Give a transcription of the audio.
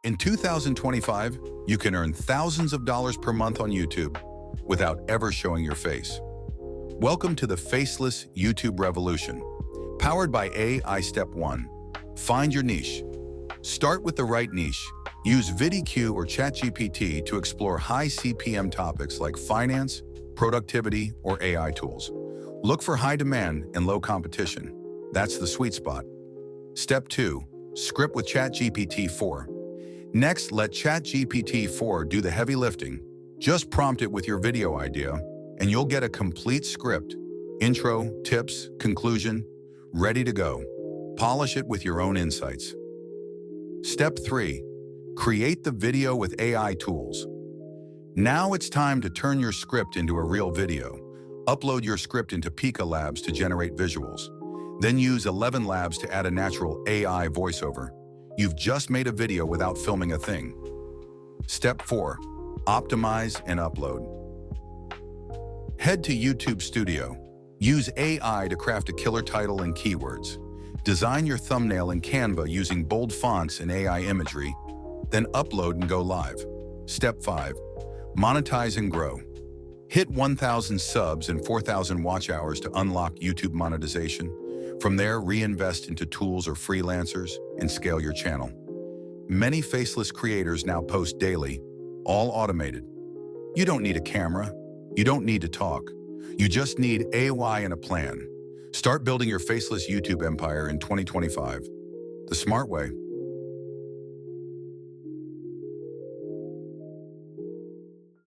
In 2025, you can earn thousands of dollars per month on YouTube without ever showing your face. Welcome to the Faceless YouTube revolution. Powered by AI. Step 1. Find your niche. Start with the right niche. Use VidIQ or ChatGPT to explore high CPM topics like finance, productivity, or AI tools. Look for high demand and low competition. That's the sweet spot. Step 2. Script with ChatGPT-4. Next, let ChatGPT-4 do the heavy lifting. Just prompt it with your video idea, and you'll get a complete script, intro, tips, conclusion, ready to go. Polish it with your own insights. Step 3. Create the video with AI tools. Now it's time to turn your script into a real video. Upload your script into Pika Labs to generate visuals. Then use 11 Labs to add a natural AI voiceover. You've just made a video without filming a thing. Step 4. Optimize and upload. Head to YouTube Studio. Use AI to craft a killer title and keywords. Design your thumbnail in Canva using bold fonts and AI imagery. Then upload and go live. Step 5. Monetize and grow. Hit 1,000 subs and 4,000 watch hours to unlock YouTube monetization. From there, reinvest into tools or freelancers and scale your channel. Many faceless creators now post daily, all automated. You don't need a camera. You don't need to talk. You just need AI and a plan. Start building your faceless YouTube empire in 2025. The smart way.